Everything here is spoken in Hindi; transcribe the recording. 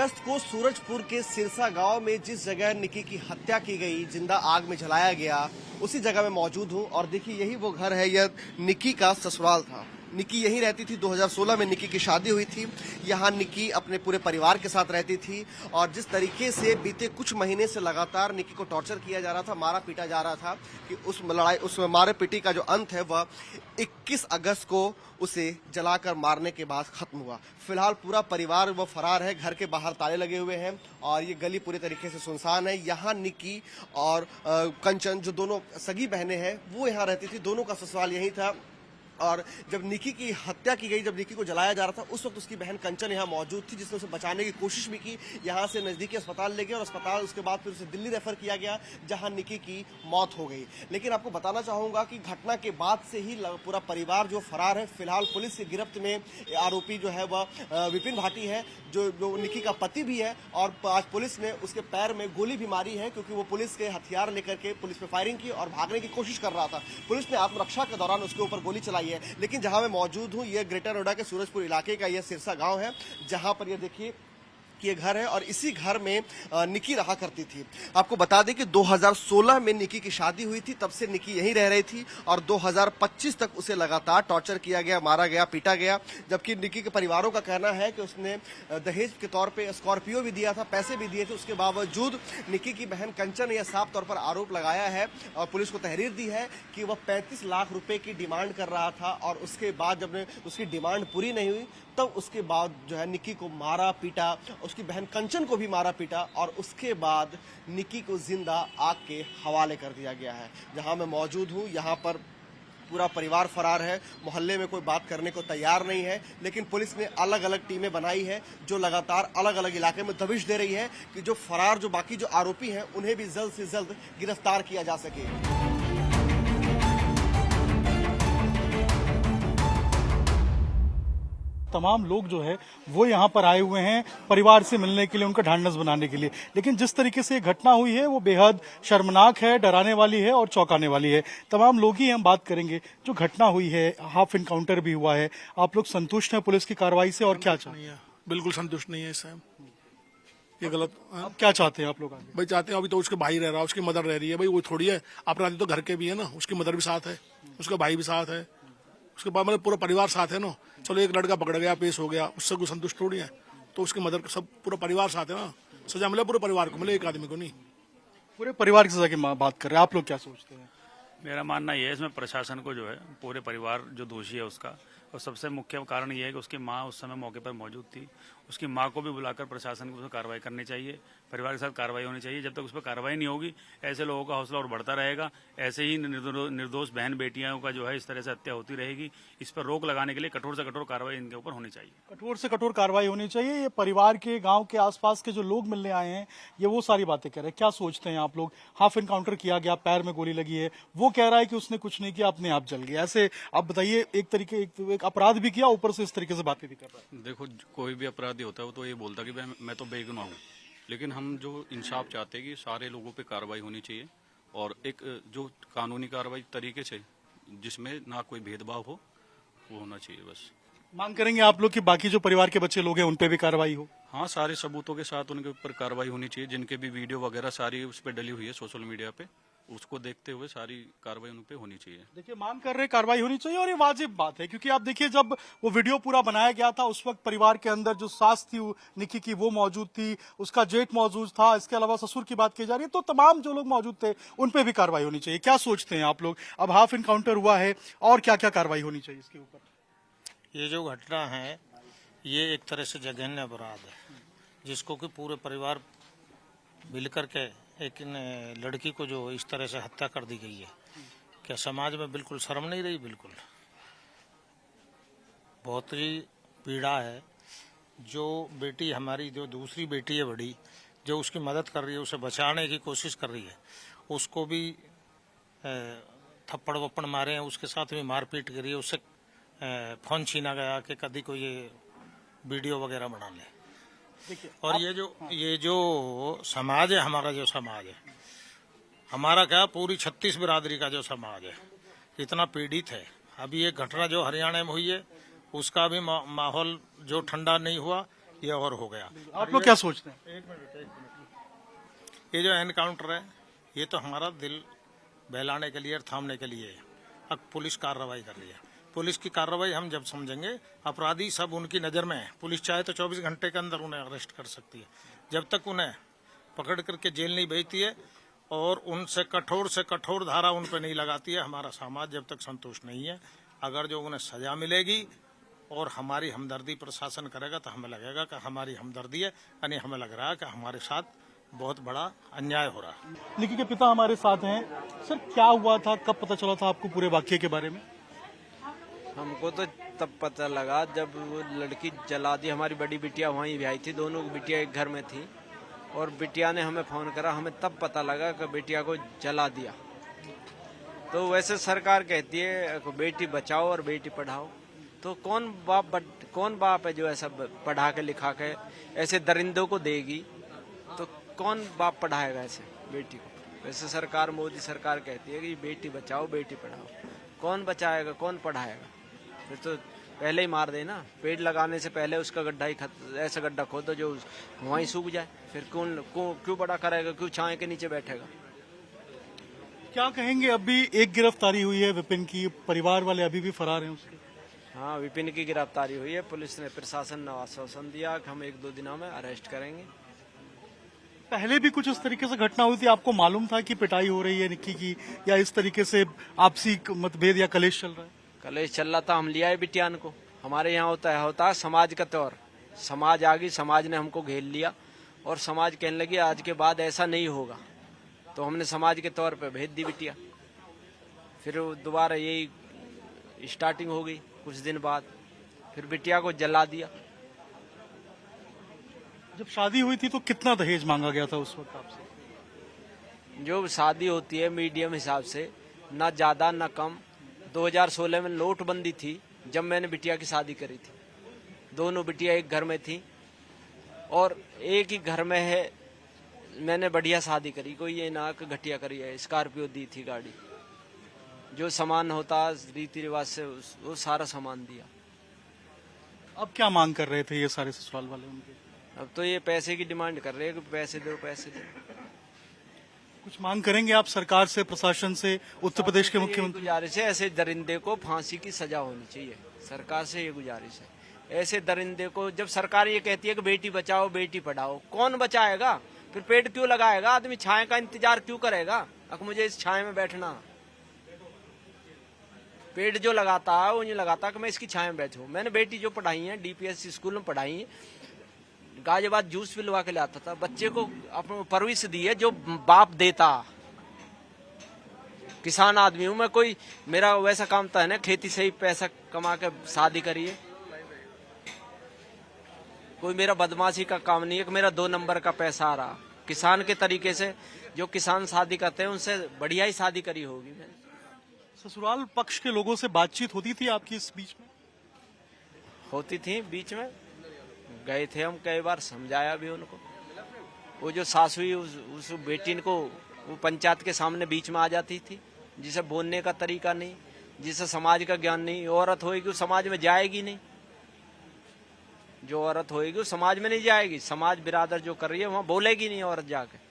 अगस्त को सूरजपुर के सिरसा गांव में जिस जगह निकी की हत्या की गई, जिंदा आग में जलाया गया, उसी जगह में मौजूद हूं। और देखिए, यही वो घर है, यह निकी का ससुराल था। निकी यहीं रहती थी। 2016 में निकी की शादी हुई थी। यहाँ निकी अपने पूरे परिवार के साथ रहती थी। और जिस तरीके से बीते कुछ महीने से लगातार निकी को टॉर्चर किया जा रहा था, मारा पीटा जा रहा था, कि उस मारे पीटी का जो अंत है वह 21 अगस्त को उसे जलाकर मारने के बाद खत्म हुआ। फिलहाल पूरा परिवार वो फरार है। घर के बाहर ताले लगे हुए हैं और ये गली पूरी तरीके से सुनसान है। यहाँ निकी और कंचन, जो दोनों सगी बहनें हैं, वो यहाँ रहती थी। दोनों का ससुराल यही था। और जब निकी की हत्या की गई, जब निकी को जलाया जा रहा था, उस वक्त उसकी बहन कंचन यहाँ मौजूद थी, जिसने उसे बचाने की कोशिश भी की। यहाँ से नजदीकी अस्पताल ले गए और अस्पताल उसके बाद फिर उसे दिल्ली रेफर किया गया, जहाँ निकी की मौत हो गई। लेकिन आपको बताना चाहूंगा कि घटना के बाद से ही पूरा परिवार जो फरार है। फिलहाल पुलिस की गिरफ्त में आरोपी जो है वह विपिन भाटी है, जो निकी का पति भी है। और आज पुलिस ने उसके पैर में गोली भी मारी है, क्योंकि वो पुलिस के हथियार लेकर के पुलिस पे फायरिंग की और भागने की कोशिश कर रहा था। पुलिस ने आत्मरक्षा के दौरान उसके ऊपर गोली चलाई है। लेकिन जहां मैं मौजूद हूं, यह ग्रेटर नोएडा के सूरजपुर इलाके का यह सिरसा गांव है, जहां पर यह देखिए कि ये घर है और इसी घर में निकी रहा करती थी। आपको बता दें कि 2016 में निकी की शादी हुई थी, तब से निकी यहीं रह रही थी और 2025 तक उसे लगातार टॉर्चर किया गया, मारा गया, पीटा गया। जबकि निकी के परिवारों का कहना है कि उसने दहेज के तौर पे स्कॉर्पियो भी दिया था, पैसे भी दिए थे। उसके बावजूद निकी की बहन कंचन ने यह साफ तौर पर आरोप लगाया है और पुलिस को तहरीर दी है कि वह 35 लाख रुपए की डिमांड कर रहा था। और उसके बाद जब उसकी डिमांड पूरी नहीं हुई, तब उसके बाद जो है निकी को मारा पीटा, उसकी बहन कंचन को भी मारा पीटा और उसके बाद निकी को जिंदा आग के हवाले कर दिया गया है। जहां मैं मौजूद हूं, यहां पर पूरा परिवार फरार है। मोहल्ले में कोई बात करने को तैयार नहीं है। लेकिन पुलिस ने अलग अलग टीमें बनाई है, जो लगातार अलग अलग इलाके में दबिश दे रही है कि जो फरार, जो बाकी जो आरोपी हैं, उन्हें भी जल्द से जल्द गिरफ्तार किया जा सके। तमाम लोग जो है वो यहाँ पर आए हुए हैं परिवार से मिलने के लिए, उनका ढांढस बनाने के लिए। लेकिन जिस तरीके से ये घटना हुई है वो बेहद शर्मनाक है, डराने वाली है और चौंकाने वाली है। तमाम लोग ही हम बात करेंगे। जो घटना हुई है, हाफ इनकाउंटर भी हुआ है, आप लोग संतुष्ट हैं पुलिस की कार्रवाई से और क्या चाहते हैं? बिल्कुल संतुष्ट नहीं है इससे। ये गलत। आप क्या चाहते हैं आप लोग आगे? भाई चाहते हैं, अभी तो उसके भाई रह रहा है, उसकी मदर रह रही है। भाई वो थोड़ी है, अपराधी तो घर के भी है ना, उसकी मदर भी साथ है, उसका भाई भी साथ है, उसके बाद मतलब पूरा परिवार साथ है ना। चलो एक लड़का पकड़ गया, पेश हो गया, उससे कोई संतुष्ट थोड़ी है। तो उसकी मदर सब पूरा परिवार साथ है ना। सजा मिले पूरे परिवार को, मिले एक आदमी को नहीं। पूरे परिवार की सजा की बात कर रहे हैं, आप लोग क्या सोचते हैं? मेरा मानना यह है, इसमें प्रशासन को जो है, पूरे परिवार जो दोषी है उसका, और सबसे मुख्य कारण यह है कि उसकी माँ उस समय मौके पर मौजूद थी। उसकी माँ को भी बुलाकर प्रशासन को उस पर कार्रवाई करनी चाहिए, परिवार के साथ कार्रवाई होनी चाहिए। जब तक उस पर कार्रवाई नहीं होगी, ऐसे लोगों का हौसला और बढ़ता रहेगा। ऐसे ही निर्दोष बहन बेटियों का जो है इस तरह से हत्या होती रहेगी। इस पर रोक लगाने के लिए कठोर से कठोर कार्रवाई इनके ऊपर होनी चाहिए। कठोर से कठोर कार्रवाई होनी चाहिए। ये परिवार के, गांव के आसपास के जो लोग मिलने आए हैं, ये वो सारी बातें कह रहे हैं। क्या सोचते हैं आप लोग? हाफ इनकाउंटर किया गया, पैर में गोली लगी है, वो कह रहा है कि उसने कुछ नहीं किया, अपने आप जल गया। ऐसे आप बताइए, एक अपराध भी किया, ऊपर से इस तरीके से बातें भी कर रहा है। देखो, कोई भी अपराधी होता है वो तो ये बोलता कि मैं तो बेगुनाह हूँ। लेकिन हम जो इंसाफ चाहते हैं कि सारे लोगों पे कार्रवाई होनी चाहिए और एक जो कानूनी कार्रवाई तरीके से, जिसमें ना कोई भेदभाव हो, वो होना चाहिए। बस मांग करेंगे आप लोग कि बाकी जो परिवार के बच्चे लोग हैं उन पे भी कार्रवाई हो। हाँ, सारे सबूतों के साथ उनके ऊपर कार्रवाई होनी चाहिए। जिनके भी वीडियो वगैरह सारी उस पर डली हुई है सोशल मीडिया पे, उसको देखते हुए सारी कार्रवाई उन पे होनी चाहिए। देखिए, मांग कर रहे कार्रवाई होनी चाहिए और ये वाजिब बात है, क्योंकि आप देखिए, जब वो वीडियो पूरा बनाया गया था, उस वक्त परिवार के अंदर जो सास थी निकी की, वो मौजूद थी, उसका जेठ मौजूद था, इसके अलावा ससुर की बात की जा रही है। तो तमाम जो लोग मौजूद थे उन पे भी कार्रवाई होनी चाहिए। क्या सोचते हैं आप लोग? अब हाफ इनकाउंटर हुआ है और क्या क्या कार्रवाई होनी चाहिए इसके ऊपर? ये जो घटना है, ये एक तरह से जघन्य अपराध है, जिसको कि पूरे परिवार मिलकर के एक लड़की को जो इस तरह से हत्या कर दी गई है। क्या समाज में बिल्कुल शर्म नहीं रही? बिल्कुल बहुत ही पीड़ा है। जो बेटी हमारी, जो दूसरी बेटी है बड़ी, जो उसकी मदद कर रही है, उसे बचाने की कोशिश कर रही है, उसको भी थप्पड़ वप्पड़ मारे हैं, उसके साथ भी मारपीट करी है, उससे फोन छीना गया कि कभी कोई ये वीडियो वगैरह बना ले। और ये जो समाज है, हमारा जो समाज है, हमारा क्या पूरी 36 बिरादरी का जो समाज है, इतना पीड़ित है। अभी ये घटना जो हरियाणा में हुई है, उसका भी माहौल जो ठंडा नहीं हुआ, ये और हो गया। आप लोग क्या सोचते हैं? एक मिनट, ये जो एनकाउंटर है ये तो हमारा दिल बहलाने के लिए और थामने के लिए है। अब पुलिस कार्रवाई कर रही है, पुलिस की कार्रवाई हम जब समझेंगे, अपराधी सब उनकी नज़र में है, पुलिस चाहे तो 24 घंटे के अंदर उन्हें अरेस्ट कर सकती है। जब तक उन्हें पकड़ करके जेल नहीं भेजती है और उनसे कठोर से कठोर धारा उन पर नहीं लगाती है, हमारा समाज जब तक संतुष्ट नहीं है। अगर जो उन्हें सजा मिलेगी और हमारी हमदर्दी प्रशासन करेगा तो हमें लगेगा कि हमारी हमदर्दी है, यानी हमें लग रहा है कि हमारे साथ बहुत बड़ा अन्याय हो रहा है। निकी के पिता हमारे साथ हैं। सर, क्या हुआ था, कब पता चला था आपको पूरे वाकये के बारे में? हमको तो तब पता लगा जब वो लड़की जला दी। हमारी बड़ी बिटिया वहीं भी आई थी, दोनों बिटिया एक घर में थी और बिटिया ने हमें फोन करा, हमें तब पता लगा कि बिटिया को जला दिया। तो वैसे सरकार कहती है कि बेटी बचाओ और बेटी पढ़ाओ, तो कौन बाप है जो ऐसा पढ़ा के लिखा के ऐसे दरिंदों को देगी? तो कौन बाप पढ़ाएगा ऐसे बेटी को? वैसे सरकार, मोदी सरकार कहती है कि बेटी बचाओ बेटी पढ़ाओ, कौन बचाएगा, कौन पढ़ाएगा? फिर तो पहले ही मार देना, पेड़ लगाने से पहले उसका गड्ढा ही ऐसा गड्ढा खोदो जो वहीं सूख जाए। फिर क्यों बड़ा करेगा, क्यों छाए के नीचे बैठेगा? क्या कहेंगे? अभी एक गिरफ्तारी हुई है विपिन की, परिवार वाले अभी भी फरार हैं उसके। हाँ, विपिन की गिरफ्तारी हुई है। पुलिस ने, प्रशासन ने आश्वासन दिया कि हम 1-2 दिनों में अरेस्ट करेंगे। पहले भी कुछ इस तरीके से घटना हुई थी, आपको मालूम था कि पिटाई हो रही है निक्की की, या इस तरीके से आपसी मतभेद या कलेश चल रहा है? कलेश चल रहा था, हम लिया है बिटियान को। हमारे यहाँ होता है समाज का त्योहार। समाज आ गई, समाज ने हमको घेर लिया और समाज कहने लगी आज के बाद ऐसा नहीं होगा, तो हमने समाज के तौर पे भेज दी बिटिया। फिर दोबारा यही स्टार्टिंग हो गई कुछ दिन बाद, फिर बिटिया को जला दिया। जब शादी हुई थी तो कितना दहेज मांगा गया था उस वक्त आपसे? जो शादी होती है मीडियम हिसाब से, ना ज्यादा ना कम। 2016 में नोटबंदी थी जब मैंने बिटिया की शादी करी थी। दोनों बिटिया एक घर में थी और एक ही घर में है। मैंने बढ़िया शादी करी, कोई ये ना कि घटिया करी है। स्कॉर्पियो दी थी गाड़ी, जो सामान होता रीति रिवाज से वो सारा सामान दिया। अब क्या मांग कर रहे थे ये सारे ससुराल वाले उनके? अब तो ये पैसे की डिमांड कर रहे हैं कि पैसे दो पैसे दो। कुछ मांग करेंगे आप सरकार से, प्रशासन से, उत्तर प्रदेश के मुख्यमंत्री? गुजारिश है, ऐसे दरिंदे को फांसी की सजा होनी चाहिए। सरकार से ये गुजारिश है, ऐसे दरिंदे को। जब सरकार ये कहती है कि बेटी बचाओ बेटी पढ़ाओ, कौन बचाएगा? फिर पेड़ क्यों लगाएगा? आदमी छाए का इंतजार क्यों करेगा? अब मुझे इस छाए में बैठना। पेड़ जो लगाता है वो नहीं लगाता कि मैं इसकी छाए में बैठूं। मैंने बेटी जो पढ़ाई है DPS स्कूल में पढ़ाई है, गाजियाबाद जूस पिलवा के लाता था, बच्चे को अपने परवरिश दी है जो बाप देता। किसान आदमी हूं मैं, कोई मेरा वैसा काम था ना, खेती से ही पैसा कमा के शादी करिए। कोई मेरा बदमाशी का काम नहीं है कि मेरा 2 नंबर का पैसा आ रहा। किसान के तरीके से जो किसान शादी करते हैं उनसे बढ़िया ही शादी करी होगी मैंने। ससुराल पक्ष के लोगों से बातचीत होती थी आपकी इस बीच में? होती थी बीच में, गए थे हम कई बार, समझाया भी उनको। वो जो सास हुई उस बेटी को वो पंचायत के सामने बीच में आ जाती थी, जिसे बोलने का तरीका नहीं, जिसे समाज का ज्ञान नहीं। औरत होएगी वो समाज में जाएगी नहीं, जो औरत होएगी वो समाज में नहीं जाएगी। समाज बिरादर जो कर रही है वहाँ बोलेगी नहीं औरत जाके।